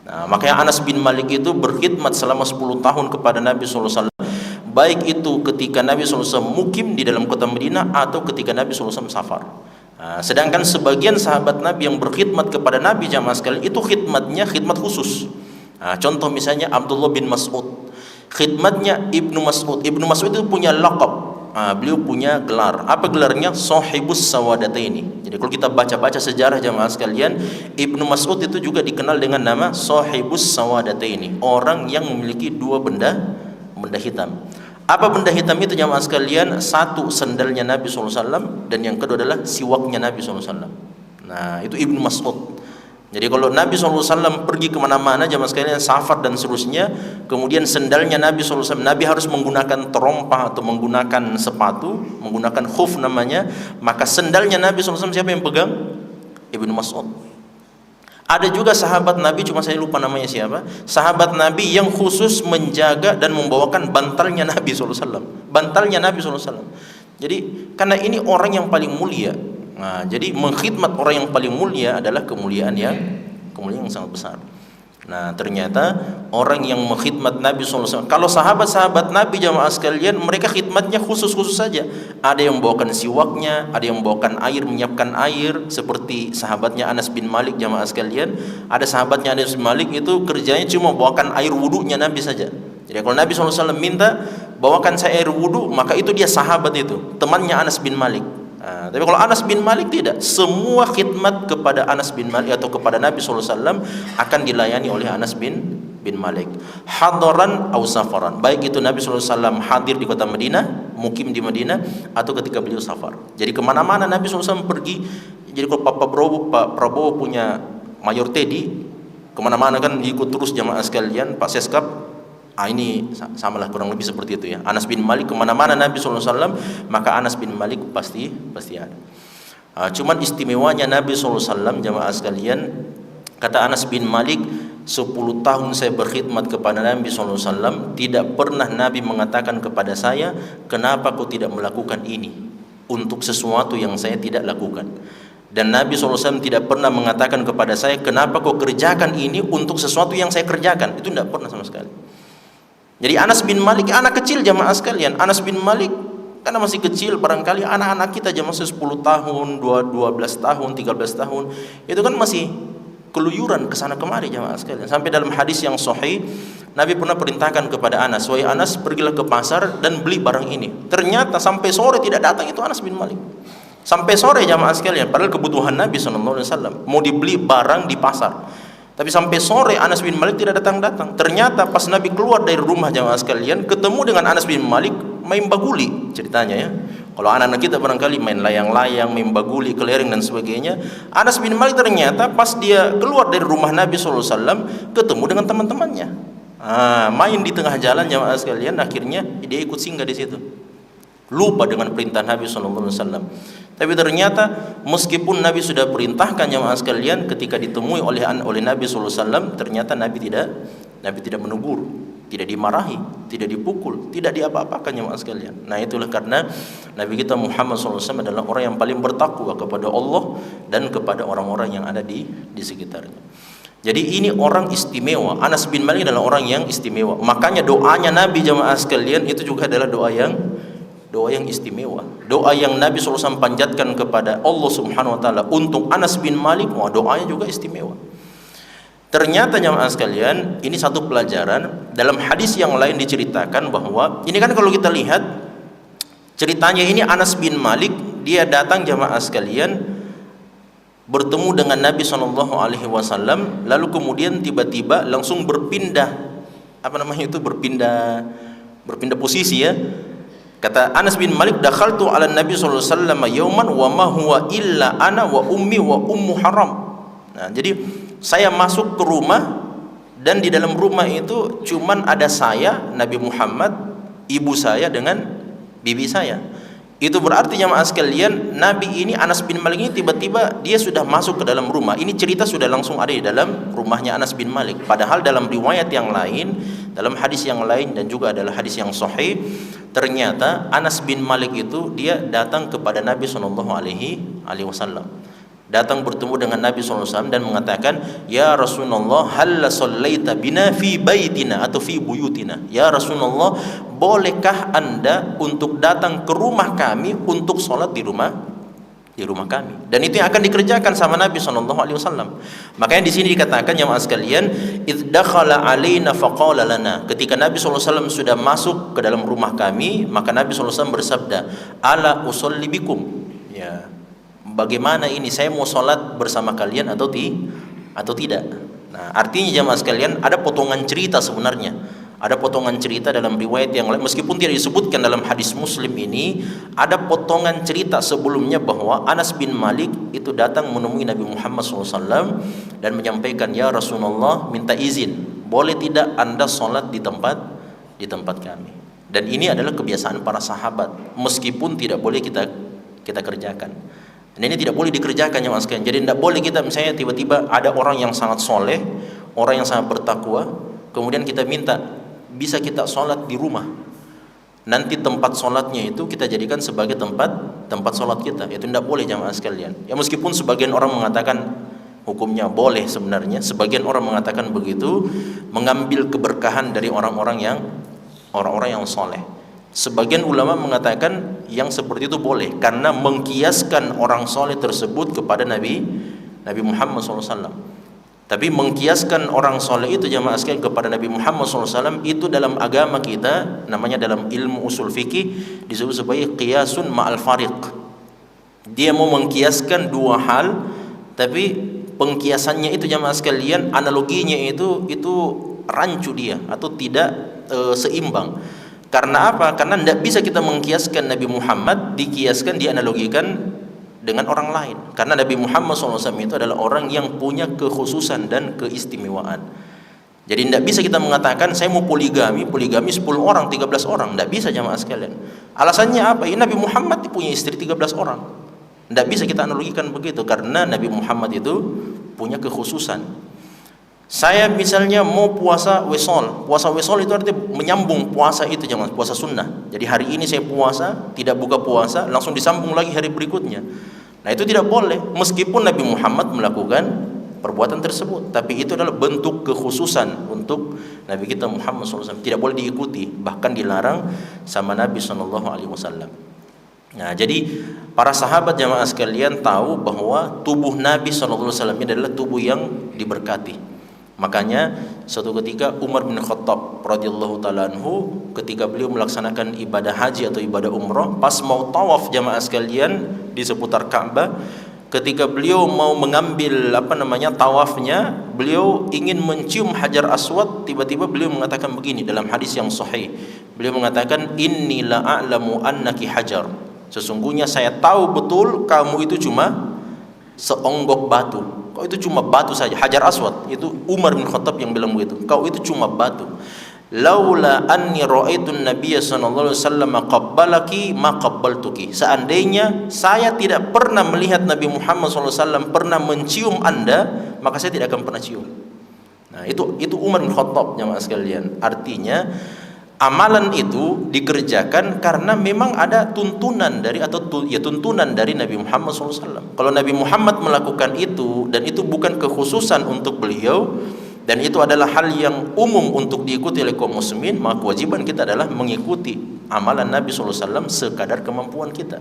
[SPEAKER 1] Nah, makanya Anas bin Malik itu berkhidmat selama 10 tahun kepada Nabi SAW, baik itu ketika Nabi SAW mukim di dalam kota Madinah atau ketika Nabi SAW safar. Nah, sedangkan sebagian sahabat Nabi yang berkhidmat kepada Nabi jamaah sekalian itu khidmatnya khidmat khusus. Nah, contoh misalnya Abdullah bin Mas'ud, khidmatnya Ibnu Mas'ud. Ibnu Mas'ud itu punya laqab, beliau punya gelar. Apa gelarnya? Sahibus Sawadataini. Jadi kalau kita baca-baca sejarah jamaah sekalian, Ibnu Mas'ud itu juga dikenal dengan nama Sahibus Sawadataini, orang yang memiliki dua benda hitam. Apa benda hitam itu jamaah sekalian? Satu, sendalnya Nabi SAW, dan yang kedua adalah siwaknya Nabi SAW. Nah, itu Ibnu Mas'ud. Jadi kalau Nabi SAW pergi kemana-mana jamaah sekalian, safar dan seterusnya, kemudian sendalnya Nabi SAW, Nabi harus menggunakan terompah atau menggunakan sepatu, menggunakan khuf namanya, maka sendalnya Nabi SAW siapa yang pegang? Ibnu Mas'ud. Ada juga sahabat Nabi, cuma saya lupa namanya siapa, sahabat Nabi yang khusus menjaga dan membawakan bantalnya Nabi SAW. Bantalnya Nabi SAW. Jadi karena ini orang yang paling mulia. Nah, jadi mengkhidmat orang yang paling mulia adalah kemuliaan yang sangat besar. Nah, ternyata orang yang mengkhidmat Nabi SAW, kalau sahabat-sahabat Nabi jamaah sekalian, mereka khidmatnya khusus-khusus saja. Ada yang membawakan siwaknya, ada yang membawakan air, menyiapkan air, seperti sahabatnya Anas bin Malik jamaah sekalian. Ada sahabatnya Anas bin Malik itu kerjanya cuma bawakan air wudunya Nabi saja. Jadi kalau Nabi SAW minta, bawakan saya air wudu, maka itu dia sahabat itu, temannya Anas bin Malik. Nah, tapi kalau Anas bin Malik tidak, semua khidmat kepada Anas bin Malik atau kepada Nabi SAW akan dilayani oleh Anas bin Malik, hadaran atau safaran, baik itu Nabi SAW hadir di kota Madinah, mukim di Madinah, atau ketika beliau safar. Jadi kemana-mana Nabi SAW pergi. Jadi kalau Pak Prabowo punya Mayor Teddy, kemana-mana kan ikut terus jamaah sekalian. Pak Seskap, ini samalah kurang lebih seperti itu ya. Anas bin Malik kemana-mana Nabi SAW, maka Anas bin Malik pasti ada. Cuman istimewanya Nabi SAW jamaah sekalian, kata Anas bin Malik, 10 tahun saya berkhidmat kepada Nabi SAW, tidak pernah Nabi mengatakan kepada saya, kenapa kau tidak melakukan ini untuk sesuatu yang saya tidak lakukan. Dan Nabi SAW tidak pernah mengatakan kepada saya, kenapa kau kerjakan ini untuk sesuatu yang saya kerjakan. Itu tidak pernah sama sekali. Jadi Anas bin Malik anak kecil jamaah sekalian. Anas bin Malik karena masih kecil, barangkali anak-anak kita jamaah 10 tahun, 12 tahun, 13 tahun, itu kan masih keluyuran ke sana kemari jamaah sekalian. Sampai dalam hadis yang sahih, Nabi pernah perintahkan kepada Anas, "Wahai Anas, pergilah ke pasar dan beli barang ini." Ternyata sampai sore tidak datang itu Anas bin Malik. Sampai sore jamaah sekalian, padahal kebutuhan Nabi SAW mau dibeli barang di pasar. Tapi sampai sore Anas bin Malik tidak datang-datang. Ternyata pas Nabi keluar dari rumah jamaah sekalian, ketemu dengan Anas bin Malik main baguli ceritanya ya. Kalau anak-anak kita barangkali main layang-layang, main baguli, kelereng dan sebagainya. Anas bin Malik ternyata pas dia keluar dari rumah Nabi SAW, ketemu dengan teman-temannya. Main di tengah jalan jamaah sekalian, akhirnya dia ikut singgah di situ. Lupa dengan perintah Nabi SAW. Tapi ternyata meskipun Nabi sudah perintahkan jamaah sekalian, ketika ditemui oleh Nabi SAW, ternyata Nabi tidak menegur, tidak dimarahi, tidak dipukul, tidak diapa-apakan jamaah sekalian. Nah, itulah karena Nabi kita Muhammad SAW adalah orang yang paling bertakwa kepada Allah dan kepada orang-orang yang ada di sekitarnya. Jadi ini orang istimewa. Anas bin Malik adalah orang yang istimewa. Makanya doanya Nabi jamaah sekalian itu juga adalah doa yang istimewa, doa yang Nabi SAW panjatkan kepada Allah Subhanahu Wa Taala untuk Anas bin Malik. Doanya juga istimewa. Ternyata jamaah sekalian, ini satu pelajaran. Dalam hadis yang lain diceritakan bahwa ini kan kalau kita lihat ceritanya ini, Anas bin Malik dia datang jamaah sekalian bertemu dengan Nabi SAW, lalu kemudian tiba-tiba langsung berpindah posisi ya. Kata Anas bin Malik, dakhaltu ala Nabi sallallahu alaihi wasallam yauman wa ma huwa illa ana wa ummi wa ummu haram. Nah, jadi saya masuk ke rumah dan di dalam rumah itu cuman ada saya, Nabi Muhammad, ibu saya dengan bibi saya. Itu berarti jamaah sekalian, Nabi ini Anas bin Malik ini tiba-tiba dia sudah masuk ke dalam rumah. Ini cerita sudah langsung ada di dalam rumahnya Anas bin Malik. Padahal dalam riwayat yang lain, dalam hadis yang lain dan juga adalah hadis yang sahih, ternyata Anas bin Malik itu dia datang kepada Nabi SAW. Datang bertemu dengan Nabi SAW dan mengatakan, "Ya Rasulullah, hal sallaita bina fi baitina atau fi buyutina?" Ya Rasulullah, bolehkah Anda untuk datang ke rumah kami untuk sholat di rumah kami? Dan itu yang akan dikerjakan sama Nabi SAW. Makanya di sini dikatakan jemaah sekalian, "Idz dakhala alaina faqala lana." Ketika Nabi SAW sudah masuk ke dalam rumah kami, maka Nabi SAW bersabda, "Ala usolli bikum." Ya, bagaimana ini, saya mau sholat bersama kalian atau tidak? Nah, artinya jemaah sekalian, ada potongan cerita sebenarnya. Ada potongan cerita dalam riwayat yang lain, meskipun tidak disebutkan dalam hadis Muslim ini, ada potongan cerita sebelumnya bahwa Anas bin Malik itu datang menemui Nabi Muhammad SAW dan menyampaikan, "Ya Rasulullah, minta izin, boleh tidak Anda sholat di tempat kami?" Dan ini adalah kebiasaan para sahabat, meskipun tidak boleh kita kerjakan. Dan ini tidak boleh dikerjakan jemaah sekalian. Jadi tidak boleh kita misalnya tiba-tiba ada orang yang sangat soleh, orang yang sangat bertakwa, kemudian kita minta, bisa kita sholat di rumah, nanti tempat sholatnya itu kita jadikan sebagai tempat sholat kita. Itu tidak boleh jamaah sekalian. Ya, meskipun sebagian orang mengatakan hukumnya boleh sebenarnya. Sebagian orang mengatakan begitu, mengambil keberkahan dari orang-orang yang soleh. Sebagian ulama mengatakan yang seperti itu boleh karena mengkiaskan orang soleh tersebut kepada Nabi Muhammad SAW. Tapi mengkiaskan orang soleh itu jamaah sekalian kepada Nabi Muhammad SAW itu dalam agama kita namanya, dalam ilmu usul fikih disebut sebagai qiyasun ma'al fariq. Dia mau mengkiaskan dua hal, tapi pengkiasannya itu jamaah sekalian, analoginya itu rancu dia atau tidak seimbang. Karena apa? Karena tidak bisa kita mengkiaskan Nabi Muhammad dikiaskan, dianalogikan dengan orang lain. Karena Nabi Muhammad SAW itu adalah orang yang punya kekhususan dan keistimewaan. Jadi tidak bisa kita mengatakan saya mau poligami 10 orang, 13 orang. Tidak bisa jamaah sekalian. Alasannya apa? Ya, Nabi Muhammad punya istri 13 orang. Tidak bisa kita analogikan begitu karena Nabi Muhammad itu punya kekhususan. Saya misalnya mau puasa wisol. Puasa wisol itu artinya menyambung puasa itu jamaah, puasa sunnah. Jadi hari ini saya puasa, tidak buka puasa, langsung disambung lagi hari berikutnya. Nah, itu tidak boleh meskipun Nabi Muhammad melakukan perbuatan tersebut, tapi itu adalah bentuk kekhususan untuk Nabi kita Muhammad SAW, tidak boleh diikuti, bahkan dilarang sama Nabi SAW. Nah, jadi para sahabat jamaah sekalian tahu bahwa tubuh Nabi SAW ini adalah tubuh yang diberkati. Makanya suatu ketika Umar bin Khattab radhiyallahu taala anhu ketika beliau melaksanakan ibadah haji atau ibadah umrah, pas mau tawaf jamaah sekalian di seputar Ka'bah, ketika beliau mau mengambil tawafnya, beliau ingin mencium Hajar Aswad, tiba-tiba beliau mengatakan begini dalam hadis yang sahih. Beliau mengatakan, "Inni la a'lamu annaki hajar." Sesungguhnya saya tahu betul kamu itu cuma seonggok batu. Kau itu cuma batu saja. Hajar Aswad itu Umar bin Khattab yang bilang begitu. Kau itu cuma batu. Laula anni ra'aitun nabiyya sallallahu alaihi wasallam qabbalaki ma qabbaltuki. Seandainya saya tidak pernah melihat Nabi Muhammad sallallahu alaihi wasallam pernah mencium Anda, maka saya tidak akan pernah cium. Nah, itu Umar bin Khattab jemaah sekalian. Artinya amalan itu dikerjakan karena memang ada tuntunan dari tuntunan dari Nabi Muhammad SAW. Kalau Nabi Muhammad melakukan itu dan itu bukan kekhususan untuk beliau dan itu adalah hal yang umum untuk diikuti oleh kaum muslimin, maka kewajiban kita adalah mengikuti amalan Nabi SAW sekadar kemampuan kita.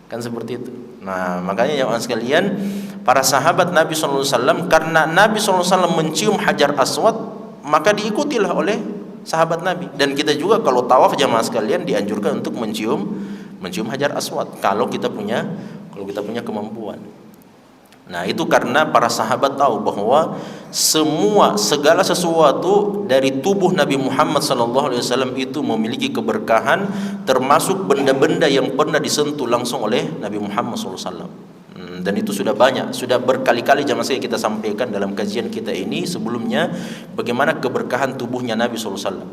[SPEAKER 1] Kan seperti itu. Nah, makanya jemaah sekalian, para sahabat Nabi SAW, karena Nabi SAW mencium Hajar Aswad, maka diikutilah oleh sahabat Nabi. Dan kita juga kalau tawaf jamaah sekalian dianjurkan untuk mencium Hajar Aswad kalau kita punya kemampuan. Nah, itu karena para sahabat tahu bahwa segala sesuatu dari tubuh Nabi Muhammad SAW itu memiliki keberkahan, termasuk benda-benda yang pernah disentuh langsung oleh Nabi Muhammad SAW. Dan itu sudah banyak, sudah berkali-kali jamaah sekalian kita sampaikan dalam kajian kita ini sebelumnya bagaimana keberkahan tubuhnya Nabi SAW.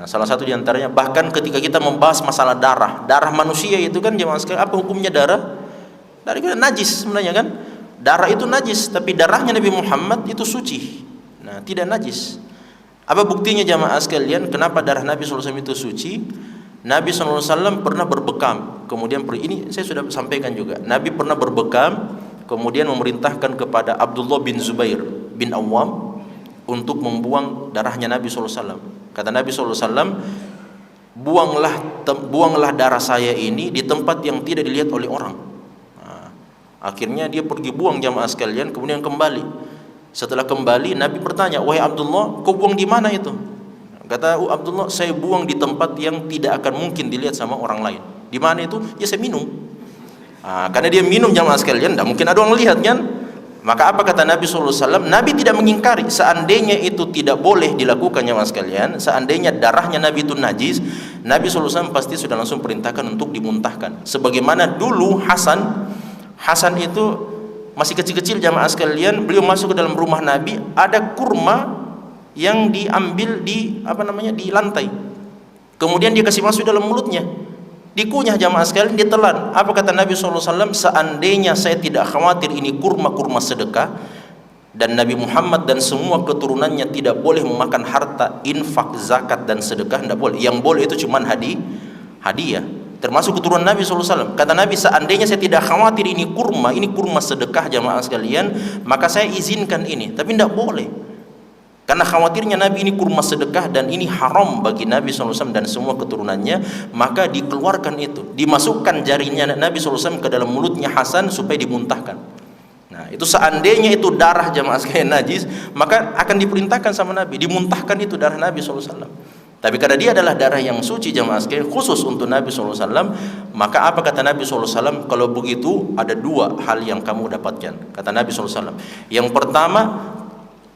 [SPEAKER 1] Salah satu diantaranya bahkan ketika kita membahas masalah darah manusia itu kan jamaah sekalian, apa hukumnya darah? Darah itu najis sebenarnya kan? Darah itu najis, tapi darahnya Nabi Muhammad itu suci. Nah, tidak najis. Apa buktinya jamaah sekalian? Kenapa darah Nabi SAW itu suci? Nabi SAW pernah berbekam, kemudian ini saya sudah sampaikan juga. Nabi pernah berbekam, kemudian memerintahkan kepada Abdullah bin Zubair bin Awam untuk membuang darahnya Nabi SAW. Kata Nabi SAW, buanglah darah saya ini di tempat yang tidak dilihat oleh orang. Nah, akhirnya dia pergi buang jamaah sekalian, kemudian kembali. Setelah kembali, Nabi bertanya, "Wahai Abdullah, kau buang di mana itu?" Kata Abdullah, "Saya buang di tempat yang tidak akan mungkin dilihat sama orang lain." Di mana itu? Ya saya minum. Karena dia minum jamaah sekalian, tidak mungkin ada orang lihat kan? Maka apa kata Nabi SAW? Nabi tidak mengingkari. Seandainya itu tidak boleh dilakukan jamaah sekalian, seandainya darahnya Nabi itu najis, Nabi SAW pasti sudah langsung perintahkan untuk dimuntahkan. Sebagaimana dulu Hasan itu masih kecil-kecil jamaah sekalian, beliau masuk ke dalam rumah Nabi, ada kurma yang diambil di lantai, kemudian dia kasih masuk dalam mulutnya, dikunyah jamaah sekalian, ditelan. Apa kata Nabi SAW? Seandainya saya tidak khawatir ini kurma sedekah, dan Nabi Muhammad dan semua keturunannya tidak boleh memakan harta infak, zakat dan sedekah, tidak boleh. Yang boleh itu cuma hadiah. termasuk keturunan Nabi SAW. Kata Nabi, seandainya saya tidak khawatir ini kurma sedekah jamaah sekalian, maka saya izinkan ini. Tapi tidak boleh, karena khawatirnya Nabi ini kurma sedekah dan ini haram bagi Nabi SAW dan semua keturunannya, maka dikeluarkan itu, dimasukkan jarinya Nabi SAW ke dalam mulutnya Hasan supaya dimuntahkan. Nah, itu seandainya itu darah jamaah sekalian najis, maka akan diperintahkan sama Nabi, dimuntahkan itu darah Nabi SAW. Tapi karena dia adalah darah yang suci jamaah sekalian, khusus untuk Nabi SAW, maka apa kata Nabi SAW? Kalau begitu ada dua hal yang kamu dapatkan, kata Nabi SAW. Yang pertama,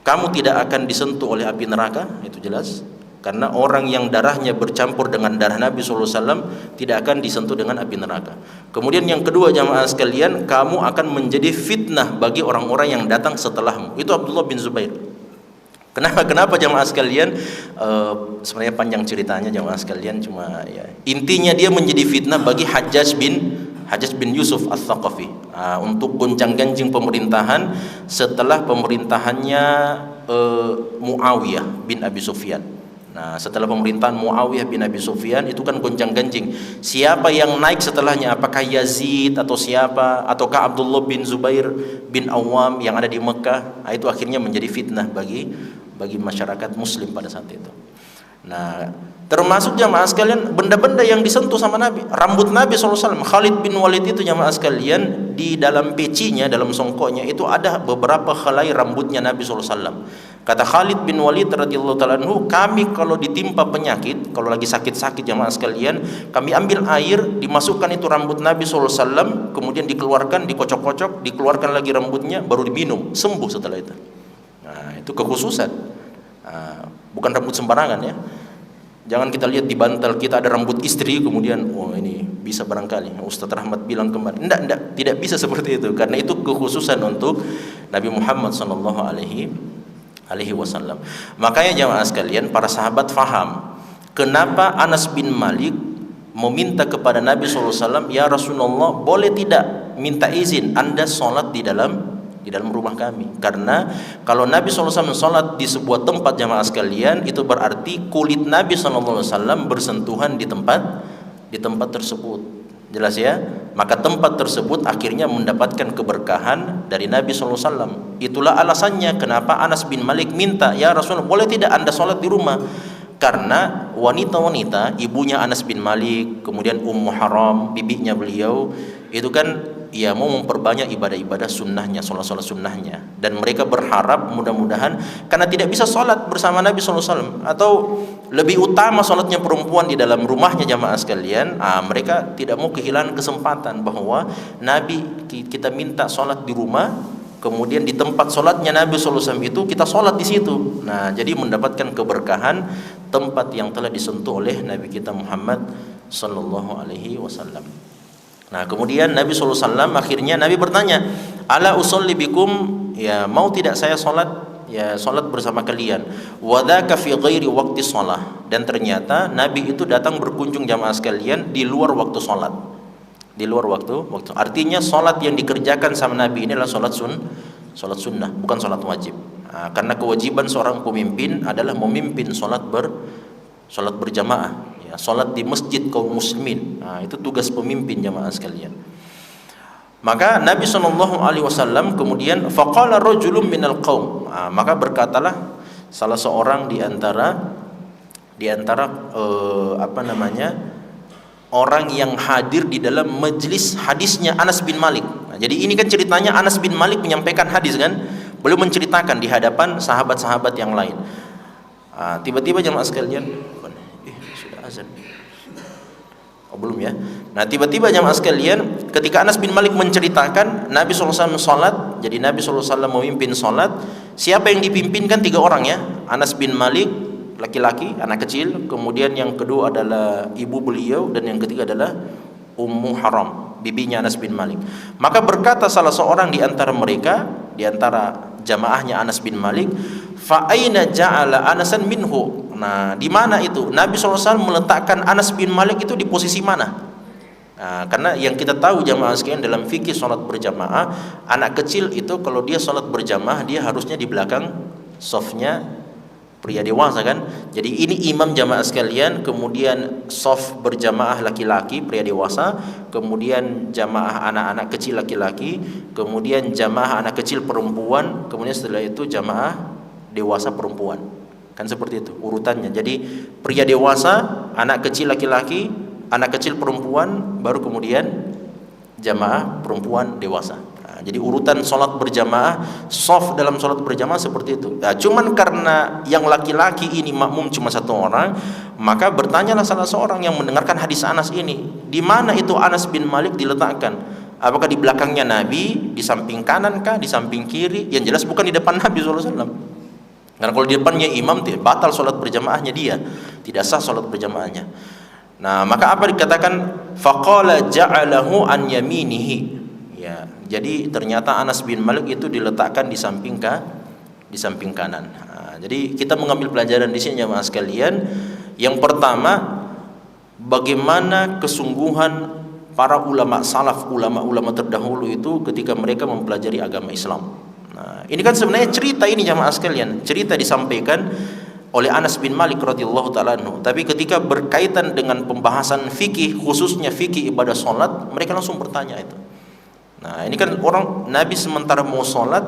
[SPEAKER 1] kamu tidak akan disentuh oleh api neraka, itu jelas, karena orang yang darahnya bercampur dengan darah Nabi SAW tidak akan disentuh dengan api neraka. Kemudian yang kedua jamaah sekalian, kamu akan menjadi fitnah bagi orang-orang yang datang setelahmu. Itu Abdullah bin Zubair. Kenapa jamaah sekalian? Sebenarnya panjang ceritanya jamaah sekalian, cuma ya, intinya dia menjadi fitnah bagi Hajjaj bin Yusuf Ats-Tsaqafi untuk gonjang-ganjing pemerintahan setelah pemerintahannya Muawiyah bin Abi Sufyan. Nah, setelah pemerintahan Muawiyah bin Abi Sufyan itu kan gonjang-ganjing. Siapa yang naik setelahnya? Apakah Yazid atau siapa? Ataukah Abdullah bin Zubair bin Awam yang ada di Mekah? Itu akhirnya menjadi fitnah bagi masyarakat Muslim pada saat itu. Nah, termasuk jamaah sekalian benda-benda yang disentuh sama Nabi, rambut Nabi SAW. Khalid bin Walid itu jamaah sekalian, di dalam pecinya, dalam songkoknya itu ada beberapa helai rambutnya Nabi SAW. Kata Khalid bin Walid radhiyallahu ta'ala anhu, kami kalau ditimpa penyakit, kalau lagi sakit-sakit jamaah sekalian, kami ambil air, dimasukkan itu rambut Nabi SAW, kemudian dikeluarkan, dikocok-kocok, dikeluarkan lagi rambutnya, baru diminum, sembuh setelah itu. Nah, itu kekhususan, bukan rambut sembarangan ya. Jangan kita lihat di bantal kita ada rambut istri, kemudian ini bisa barangkali Ustaz Rahmat bilang kemarin. Tidak bisa seperti itu, karena itu kekhususan untuk Nabi Muhammad SAW. Makanya jamaah sekalian, para sahabat faham kenapa Anas bin Malik meminta kepada Nabi SAW, ya Rasulullah, boleh tidak minta izin Anda sholat di dalam rumah kami? Karena kalau Nabi SAW sholat di sebuah tempat jamaah sekalian, itu berarti kulit Nabi SAW bersentuhan di tempat tersebut. Jelas ya? Maka tempat tersebut akhirnya mendapatkan keberkahan dari Nabi SAW. Itulah alasannya kenapa Anas bin Malik minta, ya Rasulullah, boleh tidak Anda sholat di rumah? Karena wanita-wanita, ibunya Anas bin Malik, kemudian Ummu Haram, bibinya beliau, itu kan ya mau memperbanyak ibadah-ibadah sunnahnya, sholat-sholat sunnahnya, dan mereka berharap mudah-mudahan, karena tidak bisa sholat bersama Nabi SAW, atau lebih utama sholatnya perempuan di dalam rumahnya jamaah sekalian, mereka tidak mau kehilangan kesempatan bahwa Nabi, kita minta sholat di rumah, kemudian di tempat sholatnya Nabi SAW itu kita sholat di situ. Nah, jadi mendapatkan keberkahan tempat yang telah disentuh oleh Nabi kita Muhammad SAW. Nah, kemudian Nabi SAW akhirnya Nabi bertanya, ala usolli bikum, ya mau tidak saya sholat, ya sholat bersama kalian. Wadaka fi ghairi waktu sholat. Dan ternyata Nabi itu datang berkunjung jamaah sekalian di luar waktu sholat. Di luar waktu. Artinya sholat yang dikerjakan sama Nabi ini adalah sholat sunnah, bukan sholat wajib. Karena kewajiban seorang pemimpin adalah memimpin sholat berjamaah, ya, sholat di masjid kaum muslimin. Itu tugas pemimpin jamaah sekalian. Maka Nabi SAW kemudian faqala rajulun minal qaum, maka berkatalah salah seorang di antara orang yang hadir di dalam majlis hadisnya Anas bin Malik. Jadi ini kan ceritanya Anas bin Malik menyampaikan hadis kan, belum menceritakan di hadapan sahabat-sahabat yang lain. Tiba-tiba jemaah sekalian, sudah azan. Belum ya. Nah, tiba-tiba jemaah sekalian, ketika Anas bin Malik menceritakan Nabi SAW sholat, jadi Nabi SAW memimpin sholat. Siapa yang dipimpinkan? 3 orang ya. Anas bin Malik, laki-laki, anak kecil, kemudian yang kedua adalah ibu beliau, dan yang ketiga adalah Ummu Haram, bibinya Anas bin Malik. Maka berkata salah seorang di antara mereka, di antara jamaahnya Anas bin Malik, fa aina ja'ala Anasan minhu. Nah, di mana itu Nabi SAW meletakkan Anas bin Malik itu di posisi mana? Karena yang kita tahu jamaah sekalian, dalam fikih sholat berjamaah, anak kecil itu kalau dia sholat berjamaah dia harusnya di belakang softnya pria dewasa kan. Jadi ini imam jamaah sekalian, kemudian shaf berjamaah laki-laki pria dewasa, kemudian jamaah anak-anak kecil laki-laki, kemudian jamaah anak kecil perempuan, kemudian setelah itu jamaah dewasa perempuan. Kan seperti itu urutannya. Jadi pria dewasa, anak kecil laki-laki, anak kecil perempuan, baru kemudian jamaah perempuan dewasa. Jadi urutan sholat berjamaah, shaf dalam sholat berjamaah seperti itu. Nah, cuman karena yang laki-laki ini makmum cuma satu orang, maka bertanyalah salah seorang yang mendengarkan hadis Anas ini, di mana itu Anas bin Malik diletakkan? Apakah di belakangnya Nabi, di samping kanan kah, di samping kiri? Yang jelas bukan di depan Nabi SAW. Karena kalau di depannya imam, batal sholat berjamaahnya dia, tidak sah sholat berjamaahnya. Nah, maka apa dikatakan? Faqala ja'alahu an yaminihi. Ya, jadi ternyata Anas bin Malik itu diletakkan di samping kanan. Nah, jadi kita mengambil pelajaran di sini jemaah sekalian. Yang pertama, bagaimana kesungguhan para ulama salaf, ulama-ulama terdahulu itu ketika mereka mempelajari agama Islam. Nah, ini kan sebenarnya cerita ini jemaah sekalian, cerita disampaikan oleh Anas bin Malik radhiyallahu taala anhu. Tapi ketika berkaitan dengan pembahasan fikih, khususnya fikih ibadah salat, mereka langsung bertanya itu. Nah, ini kan orang Nabi sementara mau sholat,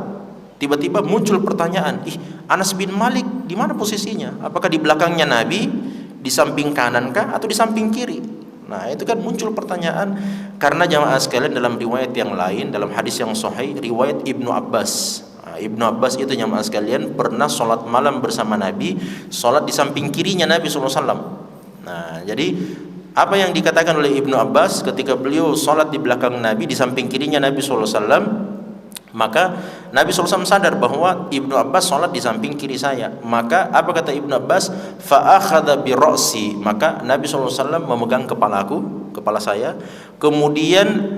[SPEAKER 1] tiba-tiba muncul pertanyaan, Anas bin Malik di mana posisinya? Apakah di belakangnya Nabi, di samping kanan kah, atau di samping kiri? Nah, itu kan muncul pertanyaan karena jamaah sekalian dalam riwayat yang lain, dalam hadis yang sahih, riwayat Ibnu Abbas. Nah, Ibnu Abbas itu jamaah sekalian pernah sholat malam bersama Nabi, sholat di samping kirinya Nabi SAW. Nah, jadi apa yang dikatakan oleh Ibnu Abbas ketika beliau sholat di belakang Nabi, di samping kirinya Nabi SAW, maka Nabi SAW sadar bahwa Ibnu Abbas sholat di samping kiri saya. Maka apa kata Ibnu Abbas? Fa'akhadha bi ra'si. Maka Nabi SAW memegang kepala saya, kemudian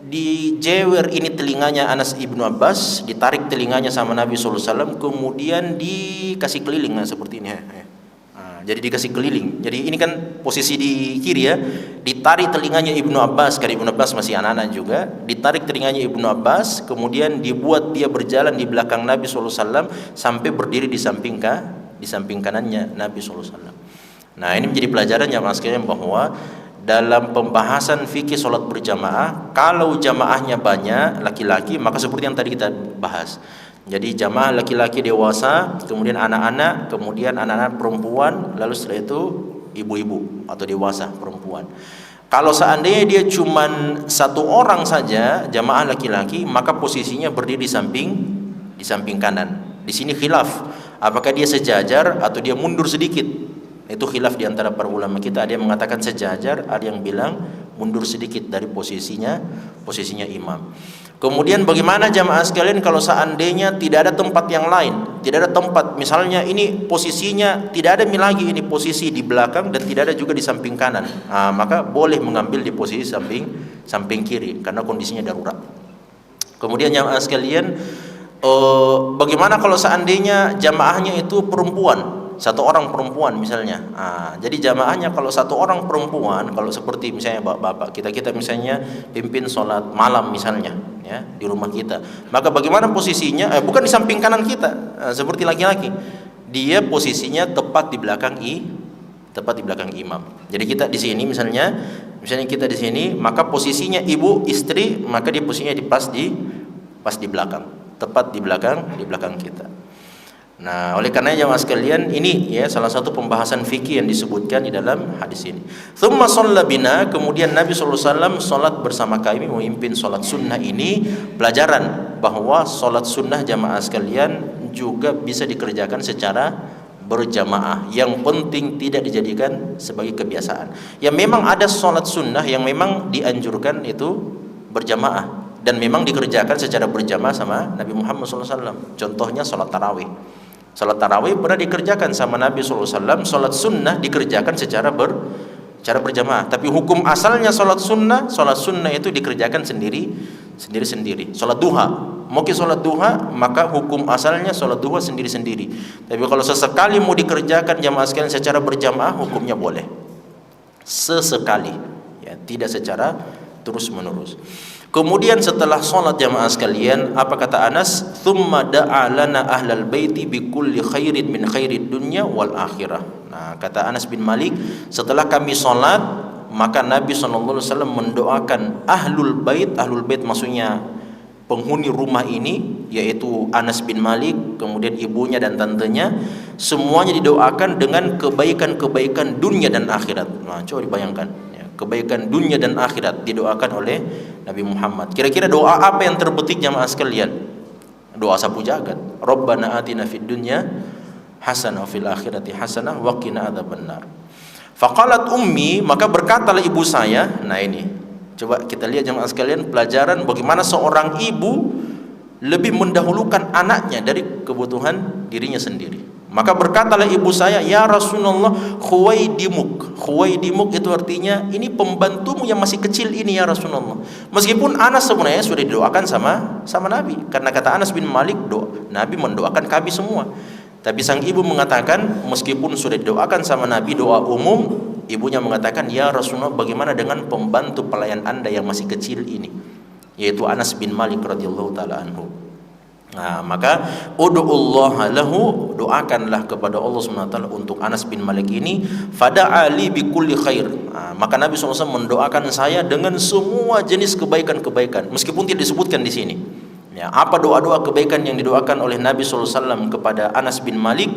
[SPEAKER 1] dijewer ini telinganya Anas Ibnu Abbas, ditarik telinganya sama Nabi SAW, kemudian dikasih keliling seperti ini. Jadi dikasih keliling. Jadi ini kan posisi di kiri ya. Ditarik telinganya Ibnu Abbas, karena Ibnu Abbas masih anak-anak juga. Ditarik telinganya Ibnu Abbas, kemudian dibuat dia berjalan di belakang Nabi SAW sampai berdiri di samping kanannya Nabi SAW. Nah, ini menjadi pelajaran yang sekalian bahwa dalam pembahasan fikih sholat berjamaah, kalau jamaahnya banyak laki-laki, maka seperti yang tadi kita bahas. Jadi jamaah laki-laki dewasa, kemudian anak-anak, kemudian anak-anak perempuan, lalu setelah itu ibu-ibu atau dewasa perempuan. Kalau seandainya dia cuma satu orang saja jamaah laki-laki, maka posisinya berdiri di samping kanan. Di sini khilaf, apakah dia sejajar atau dia mundur sedikit? Itu khilaf di antara para ulama kita. Ada yang mengatakan sejajar, ada yang bilang mundur sedikit dari posisinya imam. Kemudian bagaimana jamaah sekalian kalau seandainya tidak ada tempat yang lain, tidak ada tempat, misalnya ini posisinya tidak ada lagi, ini posisi di belakang dan tidak ada juga di samping kanan, maka boleh mengambil di posisi samping kiri karena kondisinya darurat. Kemudian jamaah sekalian, bagaimana kalau seandainya jamaahnya itu perempuan, satu orang perempuan misalnya. Jadi jamaahnya kalau satu orang perempuan, kalau seperti misalnya bapak-bapak kita misalnya pimpin sholat malam misalnya ya di rumah kita, maka bagaimana posisinya? Bukan di samping kanan kita seperti laki-laki, dia posisinya tepat di belakang imam. Jadi kita di sini misalnya kita di sini, maka posisinya ibu istri, maka dia posisinya pas di belakang, tepat di belakang kita. Nah, oleh karena jamaah sekalian, ini ya salah satu pembahasan fikih yang disebutkan di dalam hadis ini. Tsumma shalla bina, kemudian Nabi sallallahu alaihi wasallam salat bersama kami, memimpin salat sunnah ini. Pelajaran bahwa salat sunnah jamaah sekalian juga bisa dikerjakan secara berjamaah. Yang penting tidak dijadikan sebagai kebiasaan. Ya memang ada salat sunnah yang memang dianjurkan itu berjamaah dan memang dikerjakan secara berjamaah sama Nabi Muhammad SAW. Contohnya salat tarawih. Salat tarawih pernah dikerjakan sama Nabi SAW. Salat sunnah dikerjakan secara berjamaah. Tapi hukum asalnya salat sunnah itu dikerjakan sendiri. Salat duha, mungkin salat duha, maka hukum asalnya salat duha sendiri-sendiri. Tapi kalau sesekali mau dikerjakan jamaah sekalian secara berjamaah, hukumnya boleh. Sesekali, ya tidak secara terus menerus. Kemudian setelah sholat jamaah sekalian, apa kata Anas? Thumma da'a lana ahlal baiti bi kulli khairin min khairid dunya wal akhirah. Nah, kata Anas bin Malik, setelah kami sholat, maka Nabi SAW mendoakan ahlul bait maksudnya penghuni rumah ini, yaitu Anas bin Malik, kemudian ibunya dan tantenya, semuanya didoakan dengan kebaikan-kebaikan dunia dan akhirat. Nah, coba dibayangkan, ya, kebaikan dunia dan akhirat didoakan oleh Nabi Muhammad. Kira-kira doa apa yang terbetik jamaah sekalian? Doa sapu jagat. Rabbana atina fid dunya hasanah wa fil akhirati hasanah wa qina adzabannar. Faqalat ummi, maka berkatalah ibu saya. Nah ini, coba kita lihat jemaah sekalian pelajaran bagaimana seorang ibu lebih mendahulukan anaknya dari kebutuhan dirinya sendiri. Maka berkatalah ibu saya, ya Rasulullah, khuwaidimuk. Khuwaidimuk itu artinya ini pembantumu yang masih kecil ini ya Rasulullah. Meskipun Anas sebenarnya sudah didoakan sama Nabi, karena kata Anas bin Malik, Nabi mendoakan kami semua. Tapi sang ibu mengatakan, meskipun sudah didoakan sama Nabi doa umum, ibunya mengatakan, ya Rasulullah, bagaimana dengan pembantu pelayan Anda yang masih kecil ini, yaitu Anas bin Malik radhiyallahu taala anhu. Nah, maka ud'ullaha lahu, doakanlah kepada Allah SWT untuk Anas bin Malik ini, fada'ali bi kulli khair. Nah, maka Nabi SAW mendoakan saya dengan semua jenis kebaikan-kebaikan, meskipun tidak disebutkan di sini. Ya, apa doa-doa kebaikan yang didoakan oleh Nabi SAW kepada Anas bin Malik?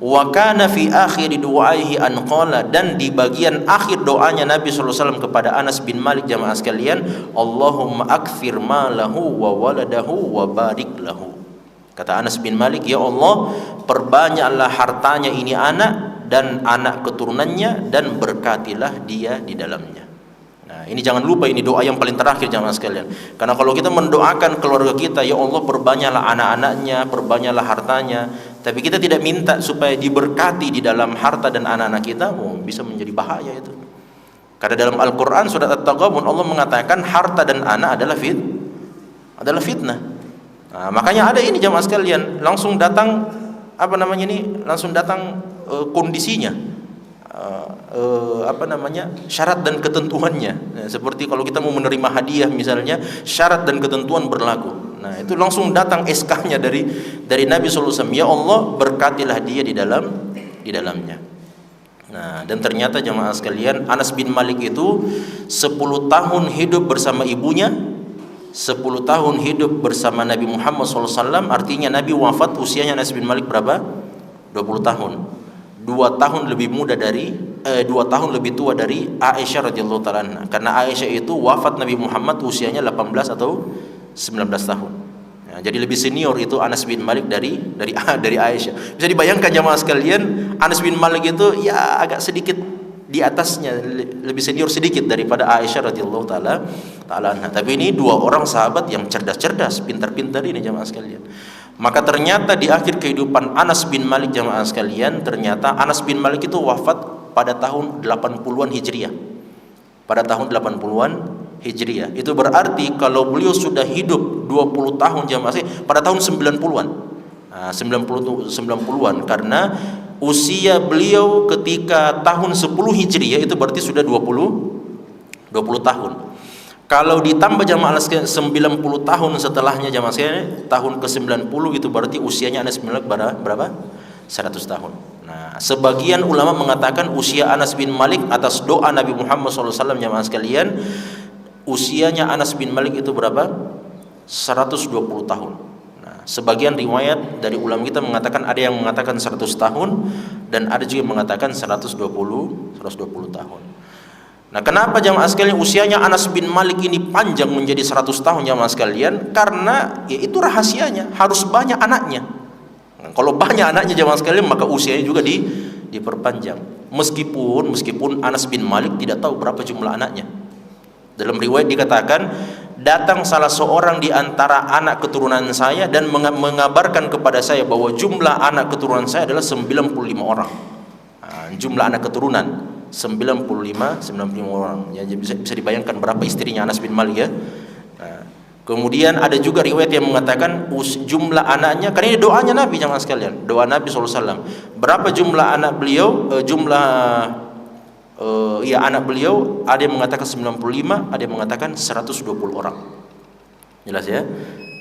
[SPEAKER 1] Wa kana fi akhir du'aihi an qala, dan di bagian akhir doanya Nabi SAW kepada Anas bin Malik jamaah sekalian, Allahumma akthir malahu wa waladahu wa barik lahu. Kata Anas bin Malik, ya Allah, perbanyaklah hartanya ini anak dan anak keturunannya, dan berkatilah dia di dalamnya. Nah, ini jangan lupa, ini doa yang paling terakhir jamaah sekalian. Karena kalau kita mendoakan keluarga kita, ya Allah perbanyaklah anak-anaknya, perbanyaklah hartanya, tapi kita tidak minta supaya diberkati di dalam harta dan anak-anak kita, bisa menjadi bahaya itu. Karena dalam Al-Quran surat At-Taghabun Allah mengatakan harta dan anak adalah fitnah. Nah, makanya ada ini jamaah sekalian, langsung datang langsung datang kondisinya, syarat dan ketentuannya. Nah, seperti kalau kita mau menerima hadiah misalnya, syarat dan ketentuan berlaku. Nah, itu langsung datang SK-nya dari Nabi SAW, ya Allah berkatilah dia di dalamnya. Nah, dan ternyata jamaah sekalian, Anas bin Malik itu 10 tahun hidup bersama ibunya, 10 tahun hidup bersama Nabi Muhammad SAW. Artinya Nabi wafat usianya Anas bin Malik berapa? 20 tahun. 2 tahun lebih tua dari Aisyah radhiyallahu taala anha. Karena Aisyah itu wafat Nabi Muhammad usianya 18 atau 19 tahun. Ya, jadi lebih senior itu Anas bin Malik dari Aisyah. Bisa dibayangkan jamaah sekalian, Anas bin Malik itu ya agak sedikit di atasnya, lebih senior sedikit daripada Aisyah radhiyallahu taala anha. Tapi ini 2 orang sahabat yang cerdas-cerdas, pintar-pintar ini jamaah sekalian. Maka ternyata di akhir kehidupan Anas bin Malik jamaah sekalian, ternyata Anas bin Malik itu wafat pada tahun 80-an Hijriah. Pada tahun 80-an Hijriah. Itu berarti kalau beliau sudah hidup 20 tahun jamaah sekalian, pada tahun 90-an. Nah, 90-an, karena usia beliau ketika tahun 10 Hijriah itu berarti sudah 20 tahun. Kalau ditambah jamaah sekalian 90 tahun setelahnya jamaah sekalian, tahun ke-90 itu berarti usianya Anas bin Malik berapa? 100 tahun. Nah, sebagian ulama mengatakan usia Anas bin Malik atas doa Nabi Muhammad SAW jamaah sekalian, usianya Anas bin Malik itu berapa? 120 tahun. Sebagian riwayat dari ulama kita mengatakan, ada yang mengatakan 100 tahun dan ada juga yang mengatakan 120 tahun. Nah, kenapa jamaah sekalian usianya Anas bin Malik ini panjang menjadi 100 tahun jamaah sekalian? Karena ya itu rahasianya, harus banyak anaknya. Nah, kalau banyak anaknya jamaah sekalian, maka usianya juga diperpanjang. Meskipun Anas bin Malik tidak tahu berapa jumlah anaknya. Dalam riwayat dikatakan, datang salah seorang di antara anak keturunan saya dan mengabarkan kepada saya bahwa jumlah anak keturunan saya adalah 95 orang. Nah, jumlah anak keturunan 95 orang. Ya, bisa dibayangkan berapa istrinya Anas bin Malik ya. Nah, kemudian ada juga riwayat yang mengatakan jumlah anaknya, karena ini doanya Nabi jamaah sekalian, doa Nabi SAW. Berapa jumlah anak beliau, jumlah ya anak beliau ada yang mengatakan 95, ada yang mengatakan 120 orang. Jelas ya?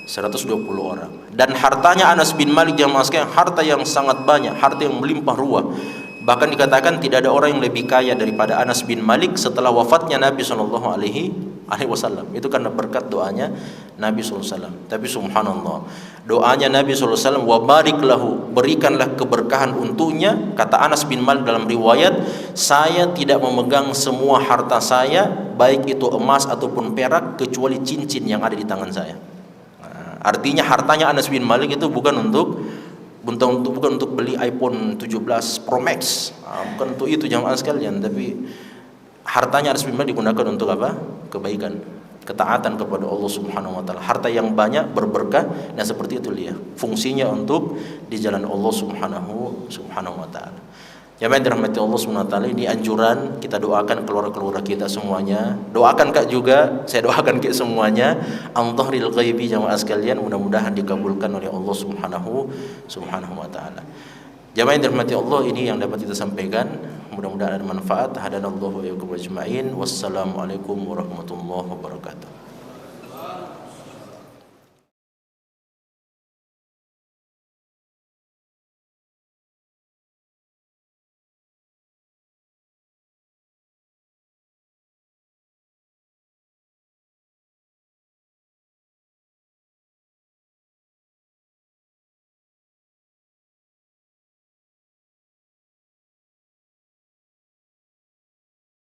[SPEAKER 1] 120 orang. Dan hartanya Anas bin Malik jamaah sekalian, harta yang sangat banyak, harta yang melimpah ruah. Bahkan dikatakan tidak ada orang yang lebih kaya daripada Anas bin Malik setelah wafatnya Nabi sallallahu alaihi wasallam. Itu karena berkat doanya Nabi sallallahu alaihi wasallam. Tapi subhanallah, doanya Nabi sallallahu alaihi wasallam, wa barik lahu, berikanlah keberkahan untuknya. Kata Anas bin Malik dalam riwayat, saya tidak memegang semua harta saya, baik itu emas ataupun perak, kecuali cincin yang ada di tangan saya. Artinya hartanya Anas bin Malik itu bukan untuk beli iPhone 17 Pro Max, bukan untuk itu jamaah sekalian, tapi hartanya Anas bin Malik digunakan untuk apa? Kebaikan, ketaatan kepada Allah Subhanahu wa taala. Harta yang banyak berberkah, dan seperti itu dia. Fungsinya untuk di jalan Allah Subhanahu wa taala. Jamaah dirahmati Allah Subhanahu wa taala, ini anjuran, kita doakan keluarga-keluarga kita semuanya. Doakan Kak juga, saya doakan Kak semuanya. An-dhahril ghaibi jamaah sekalian, mudah-mudahan dikabulkan oleh Allah Subhanahu wa taala. Jamaah dirahmati Allah, ini yang dapat kita sampaikan. Mudah-mudahan ada manfaat. Hadanallahu wa iyyakum ajmain. Wassalamualaikum warahmatullahi wabarakatuh.